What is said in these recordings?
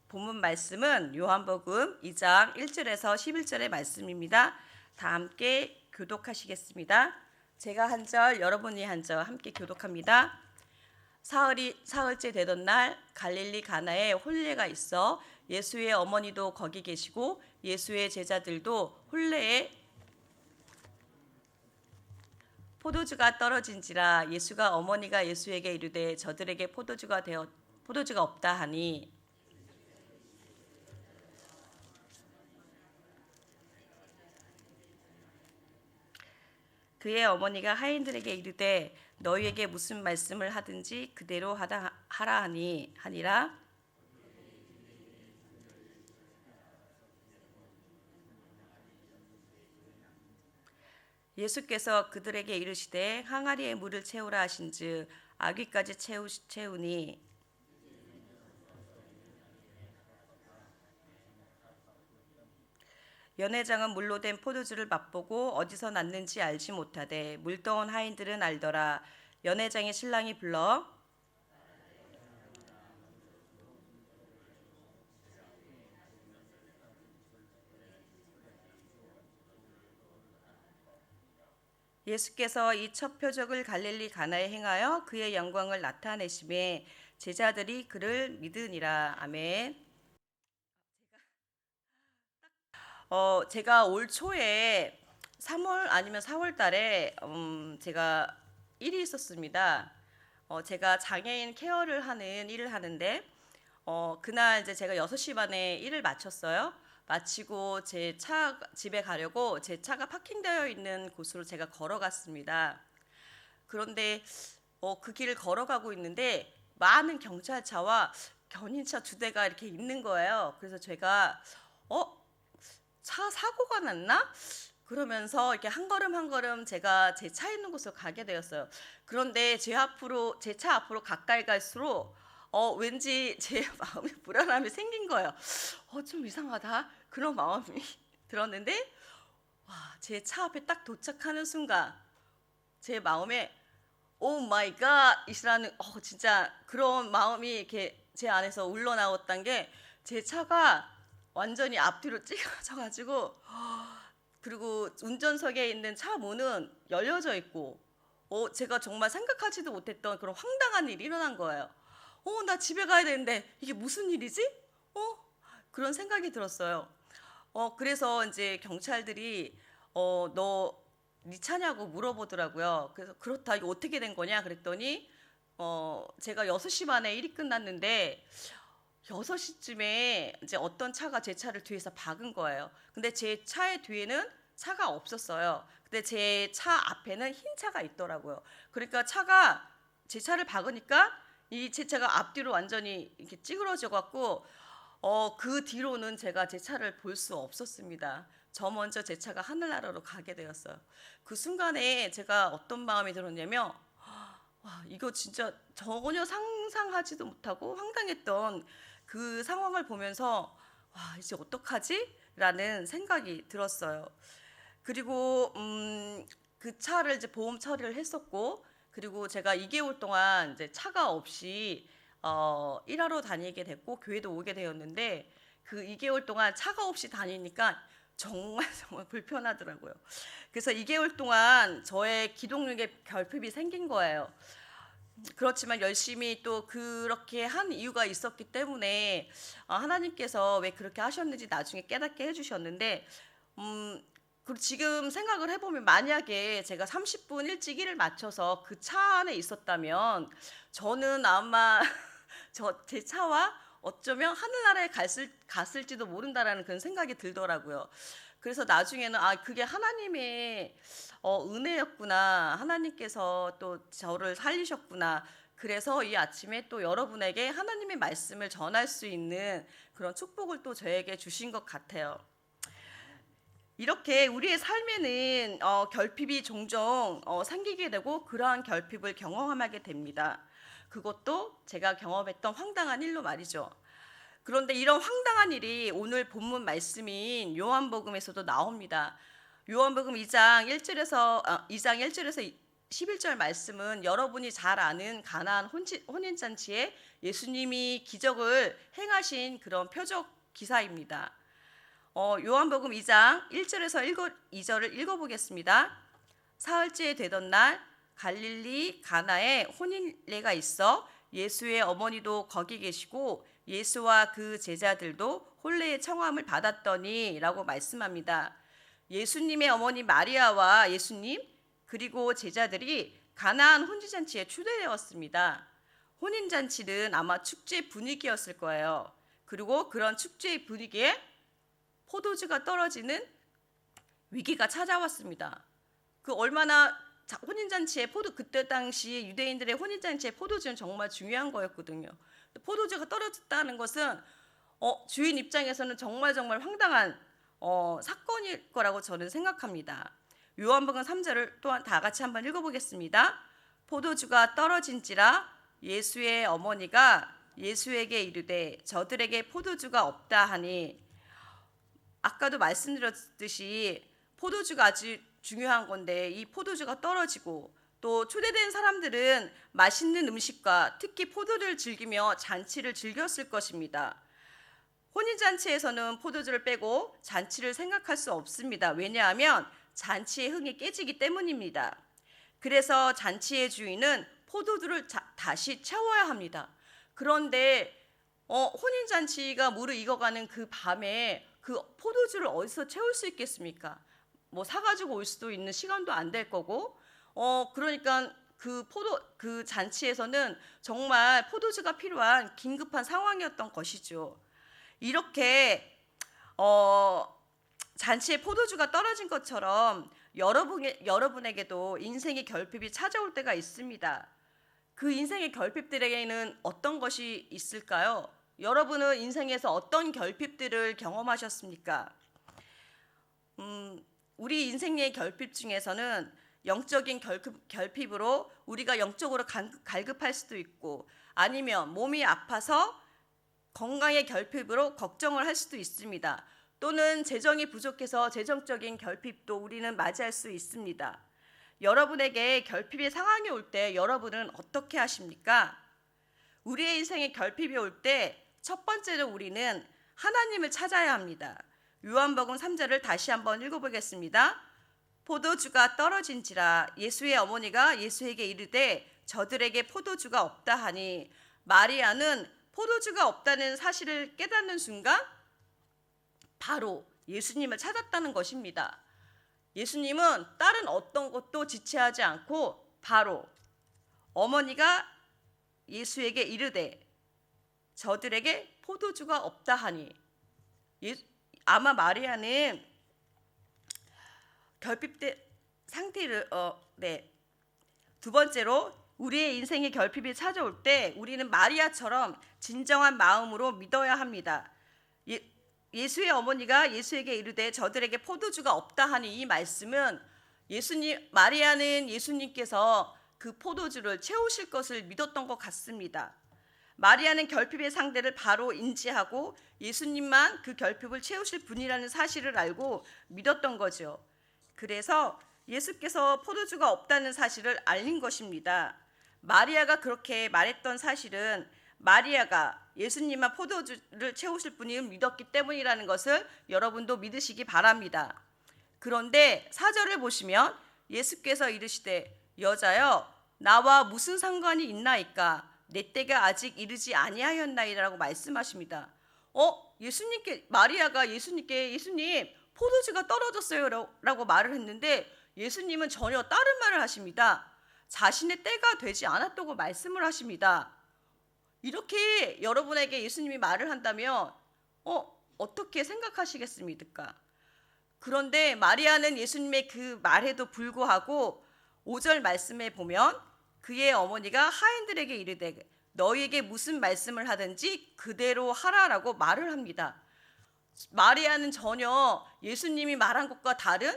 본문 말씀은 요한복음 2장 1절에서 11절의 말씀입니다. 다 함께 교독하시겠습니다. 제가 한 절, 여러분이 한 절 함께 교독합니다. 사흘째 되던 날 갈릴리 가나에 혼례가 있어 예수의 어머니도 거기 계시고 예수의 제자들도 혼례에 포도주가 떨어진지라 예수가 어머니가 예수에게 이르되 저들에게 포도주가 없다 하니 그의 어머니가 하인들에게 이르되 너희에게 무슨 말씀을 하든지 그대로 하라 하니라. 예수께서 그들에게 이르시되 항아리에 물을 채우라 하신즉 아귀까지 채우니 연회장은 물로 된 포도주를 맛보고 어디서 났는지 알지 못하되 물떠온 하인들은 알더라. 연회장의 신랑이 불러 예수께서 이 첫 표적을 갈릴리 가나에 행하여 그의 영광을 나타내심에 제자들이 그를 믿으니라. 아멘. 제가 올 초에 3월 아니면 4월 달에 제가 일이 있었습니다. 제가 장애인 케어를 하는 일을 하는데 그날 이제 제가 6시 반에 일을 마쳤어요. 마치고 집에 가려고 제 차가 파킹되어 있는 곳으로 제가 걸어갔습니다. 그런데 그 길을 걸어가고 있는데 많은 경찰차와 견인차 2대가 이렇게 있는 거예요. 그래서 제가 차 사고가 났나? 그러면서 이렇게 한 걸음 한 걸음 제가 제 차 있는 곳으로 가게 되었어요. 그런데 제 차 앞으로 가까이 갈수록 왠지 제 마음에 불안함이 생긴 거예요. 좀 이상하다. 그런 마음이 들었는데 제 차 앞에 딱 도착하는 순간 제 마음에 오 마이 갓이라는 진짜 그런 마음이 이렇게 제 안에서 울러나왔던 게 제 차가 완전히 앞뒤로 찌그러져 가지고 그리고 운전석에 있는 차 문은 열려져 있고 제가 정말 생각하지도 못했던 그런 황당한 일이 일어난 거예요. 나 집에 가야 되는데 이게 무슨 일이지? 그런 생각이 들었어요. 그래서 이제 경찰들이 네 차냐고 물어보더라고요. 그래서 그렇다, 이거 어떻게 된 거냐 그랬더니 제가 6시 반에 일이 끝났는데 6시쯤에 이제 어떤 차가 제 차를 뒤에서 박은 거예요. 근데 제 차의 뒤에는 차가 없었어요. 근데 제 차 앞에는 흰 차가 있더라고요. 그러니까 차가 제 차를 박으니까 이 제 차가 앞뒤로 완전히 이렇게 찌그러져 갖고 그 뒤로는 제가 제 차를 볼 수 없었습니다. 저 먼저 제 차가 하늘나라로 가게 되었어요. 그 순간에 제가 어떤 마음이 들었냐면 와, 이거 진짜 전혀 상상하지도 못하고 황당했던 그 상황을 보면서 와, 이제 어떡하지? 라는 생각이 들었어요. 그리고 그 차를 이제 보험 처리를 했었고, 그리고 제가 2개월 동안 이제 차가 없이 일하러 다니게 됐고 교회도 오게 되었는데 그 2개월 동안 차가 없이 다니니까 정말 불편하더라고요. 그래서 2개월 동안 저의 기동력에 결핍이 생긴 거예요. 그렇지만 열심히 또 그렇게 한 이유가 있었기 때문에 하나님께서 왜 그렇게 하셨는지 나중에 깨닫게 해주셨는데 그리고 지금 생각을 해보면 만약에 제가 30분 일찍 일을 마쳐서 그 차 안에 있었다면 저는 아마 제 차와 어쩌면 하늘나라에 갔을지도 모른다라는 그런 생각이 들더라고요. 그래서 나중에는 그게 하나님의 은혜였구나. 하나님께서 또 저를 살리셨구나. 그래서 이 아침에 또 여러분에게 하나님의 말씀을 전할 수 있는 그런 축복을 또 저에게 주신 것 같아요. 이렇게 우리의 삶에는 결핍이 종종 생기게 되고 그러한 결핍을 경험하게 됩니다. 그것도 제가 경험했던 황당한 일로 말이죠. 그런데 이런 황당한 일이 오늘 본문 말씀인 요한복음에서도 나옵니다. 요한복음 2장 1절에서 11절 말씀은 여러분이 잘 아는 가나안 혼인잔치에 예수님이 기적을 행하신 그런 표적 기사입니다. 요한복음 2장 1절에서 2절을 읽어보겠습니다. 사흘째 되던 날 갈릴리 가나에 혼인례가 있어 예수의 어머니도 거기 계시고 예수와 그 제자들도 혼례의 청함을 받았더니 라고 말씀합니다. 예수님의 어머니 마리아와 예수님 그리고 제자들이 가나안 혼인잔치에 초대되었습니다. 혼인잔치는 아마 축제 분위기였을 거예요. 그리고 그런 축제의 분위기에 포도주가 떨어지는 위기가 찾아왔습니다. 그 얼마나 혼인잔치에 그때 당시 유대인들의 혼인잔치에 포도주는 정말 중요한 거였거든요. 포도주가 떨어졌다는 것은 주인 입장에서는 정말 황당한 사건일 거라고 저는 생각합니다. 요한복음 3절을 또한 다 같이 한번 읽어보겠습니다. 포도주가 떨어진지라 예수의 어머니가 예수에게 이르되 저들에게 포도주가 없다 하니, 아까도 말씀드렸듯이 포도주가 아주 중요한 건데 이 포도주가 떨어지고 또 초대된 사람들은 맛있는 음식과 특히 포도를 즐기며 잔치를 즐겼을 것입니다. 혼인잔치에서는 포도주를 빼고 잔치를 생각할 수 없습니다. 왜냐하면 잔치의 흥이 깨지기 때문입니다. 그래서 잔치의 주인은 포도주를 다시 채워야 합니다. 그런데 혼인잔치가 무르익어가는 그 밤에 그 포도주를 어디서 채울 수 있겠습니까? 뭐 사가지고 올 수도 있는 시간도 안 될 거고, 그러니까 그 잔치에서는 정말 포도주가 필요한 긴급한 상황이었던 것이죠. 이렇게 잔치에 포도주가 떨어진 것처럼 여러분에게도 인생의 결핍이 찾아올 때가 있습니다. 그 인생의 결핍들에게는 어떤 것이 있을까요? 여러분은 인생에서 어떤 결핍들을 경험하셨습니까? 우리 인생의 결핍 중에서는 영적인 결핍으로 우리가 영적으로 갈급할 수도 있고, 아니면 몸이 아파서 건강의 결핍으로 걱정을 할 수도 있습니다. 또는 재정이 부족해서 재정적인 결핍도 우리는 맞이할 수 있습니다. 여러분에게 결핍의 상황이 올 때 여러분은 어떻게 하십니까? 우리의 인생에 결핍이 올 때 첫 번째로 우리는 하나님을 찾아야 합니다. 요한복음 3절을 다시 한번 읽어보겠습니다. 포도주가 떨어진지라 예수의 어머니가 예수에게 이르되 저들에게 포도주가 없다 하니, 마리아는 포도주가 없다는 사실을 깨닫는 순간 바로 예수님을 찾았다는 것입니다. 예수님은 다른 어떤 것도 지체하지 않고 바로 어머니가 예수에게 이르되 저들에게 포도주가 없다 하니, 아마 마리아는 결핍된 상태를 두 번째로 우리의 인생의 결핍이 찾아올 때 우리는 마리아처럼 진정한 마음으로 믿어야 합니다. 예수의 어머니가 예수에게 이르되 저들에게 포도주가 없다 하니, 이 말씀은 마리아는 예수님께서 그 포도주를 채우실 것을 믿었던 것 같습니다. 마리아는 결핍의 상대를 바로 인지하고 예수님만 그 결핍을 채우실 분이라는 사실을 알고 믿었던 거죠. 그래서 예수께서 포도주가 없다는 사실을 알린 것입니다. 마리아가 그렇게 말했던 사실은 마리아가 예수님만 포도주를 채우실 분임을 믿었기 때문이라는 것을 여러분도 믿으시기 바랍니다. 그런데 4절을 보시면 예수께서 이르시되 여자여 나와 무슨 상관이 있나이까 내 때가 아직 이르지 아니하였나이다라고 말씀하십니다. 마리아가 예수님께 예수님 포도주가 떨어졌어요 라고 말을 했는데 예수님은 전혀 다른 말을 하십니다. 자신의 때가 되지 않았다고 말씀을 하십니다. 이렇게 여러분에게 예수님이 말을 한다면 어떻게 생각하시겠습니까? 그런데 마리아는 예수님의 그 말에도 불구하고 5절 말씀에 보면 그의 어머니가 하인들에게 이르되 너희에게 무슨 말씀을 하든지 그대로 하라라고 말을 합니다. 마리아는 전혀 예수님이 말한 것과 다른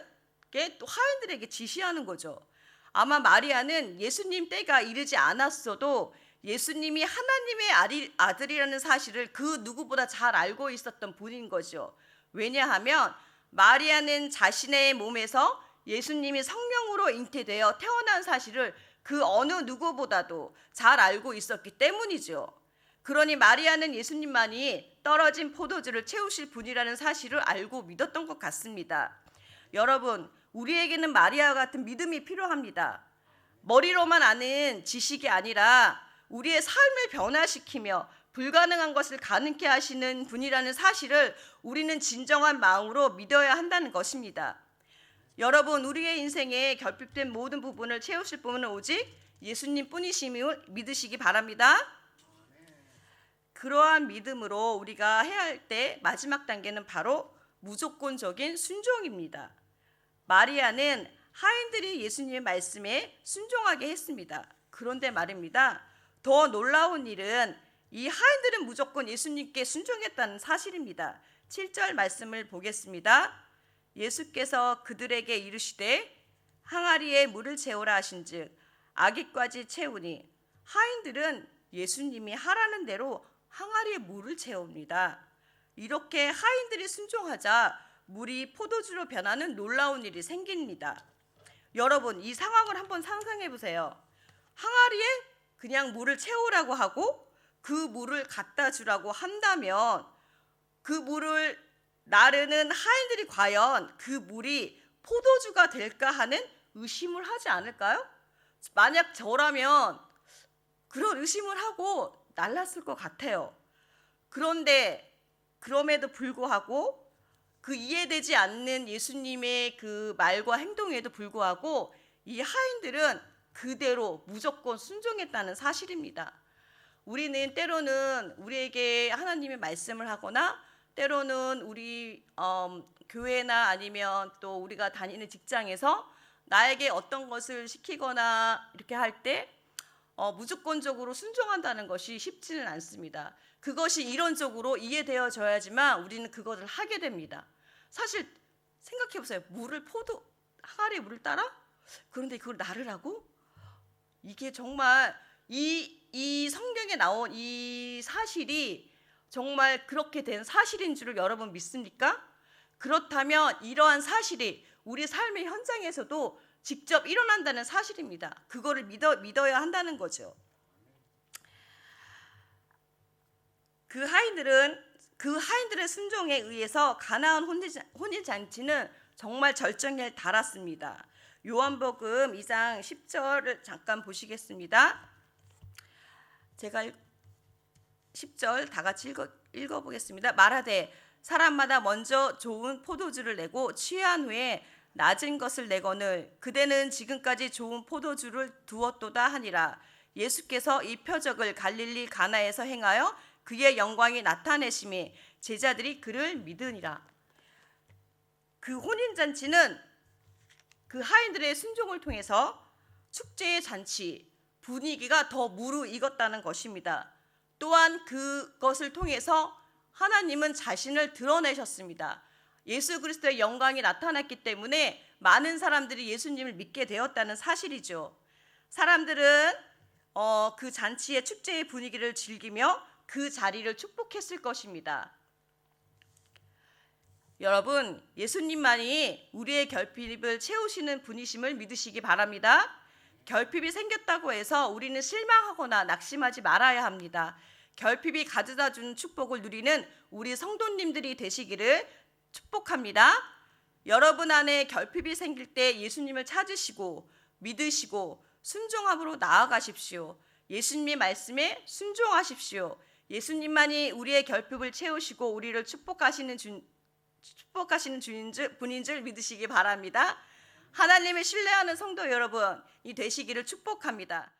게 또 하인들에게 지시하는 거죠. 아마 마리아는 예수님 때가 이르지 않았어도 예수님이 하나님의 아들이라는 사실을 그 누구보다 잘 알고 있었던 분인 거죠. 왜냐하면 마리아는 자신의 몸에서 예수님이 성령으로 잉태되어 태어난 사실을 그 어느 누구보다도 잘 알고 있었기 때문이죠. 그러니 마리아는 예수님만이 떨어진 포도주를 채우실 분이라는 사실을 알고 믿었던 것 같습니다. 여러분, 우리에게는 마리아와 같은 믿음이 필요합니다. 머리로만 아는 지식이 아니라 우리의 삶을 변화시키며 불가능한 것을 가능케 하시는 분이라는 사실을 우리는 진정한 마음으로 믿어야 한다는 것입니다. 여러분, 우리의 인생에 결핍된 모든 부분을 채우실 분은 오직 예수님 뿐이심을 믿으시기 바랍니다. 그러한 믿음으로 우리가 해야 할 때 마지막 단계는 바로 무조건적인 순종입니다. 마리아는 하인들이 예수님의 말씀에 순종하게 했습니다. 그런데 말입니다. 더 놀라운 일은 이 하인들은 무조건 예수님께 순종했다는 사실입니다. 7절 말씀을 보겠습니다. 예수께서 그들에게 이르시되 항아리에 물을 채우라 하신즉 아기까지 채우니, 하인들은 예수님이 하라는 대로 항아리에 물을 채웁니다. 이렇게 하인들이 순종하자 물이 포도주로 변하는 놀라운 일이 생깁니다. 여러분, 이 상황을 한번 상상해 보세요. 항아리에 그냥 물을 채우라고 하고 그 물을 갖다 주라고 한다면 그 물을 나르는 하인들이 과연 그 물이 포도주가 될까 하는 의심을 하지 않을까요? 만약 저라면 그런 의심을 하고 날랐을 것 같아요. 그런데 그럼에도 불구하고 그 이해되지 않는 예수님의 그 말과 행동에도 불구하고 이 하인들은 그대로 무조건 순종했다는 사실입니다. 우리는 때로는 우리에게 하나님의 말씀을 하거나 때로는 우리 교회나 아니면 또 우리가 다니는 직장에서 나에게 어떤 것을 시키거나 이렇게 할 때 무조건적으로 순종한다는 것이 쉽지는 않습니다. 그것이 이론적으로 이해되어져야지만 우리는 그것을 하게 됩니다. 사실 생각해 보세요. 항아리에 물을 따라? 그런데 그걸 나르라고? 이게 정말 이 성경에 나온 이 사실이 정말 그렇게 된 사실인 줄을 여러분 믿습니까? 그렇다면 이러한 사실이 우리 삶의 현장에서도 직접 일어난다는 사실입니다. 그거를 믿어야 한다는 거죠. 그 하인들의 순종에 의해서 가나안 혼인잔치는 정말 절정에 달았습니다. 요한복음 2장 10절을 잠깐 보시겠습니다. 제가 10절 다 같이 읽어보겠습니다. 말하되 사람마다 먼저 좋은 포도주를 내고 취한 후에 낮은 것을 내거늘 그대는 지금까지 좋은 포도주를 두었도다 하니라. 예수께서 이 표적을 갈릴리 가나에서 행하여 그의 영광이 나타내심에 제자들이 그를 믿으니라. 그 혼인잔치는 그 하인들의 순종을 통해서 축제의 잔치 분위기가 더 무르익었다는 것입니다. 또한 그것을 통해서 하나님은 자신을 드러내셨습니다. 예수 그리스도의 영광이 나타났기 때문에 많은 사람들이 예수님을 믿게 되었다는 사실이죠. 사람들은 그 잔치의 축제의 분위기를 즐기며 그 자리를 축복했을 것입니다. 여러분, 예수님만이 우리의 결핍을 채우시는 분이심을 믿으시기 바랍니다. 결핍이 생겼다고 해서 우리는 실망하거나 낙심하지 말아야 합니다. 결핍이 가져다 주는 축복을 누리는 우리 성도님들이 되시기를 축복합니다. 여러분 안에 결핍이 생길 때 예수님을 찾으시고 믿으시고 순종함으로 나아가십시오. 예수님의 말씀에 순종하십시오. 예수님만이 우리의 결핍을 채우시고 우리를 축복하시는 분인 줄 믿으시기 바랍니다. 하나님을 신뢰하는 성도 여러분이 되시기를 축복합니다.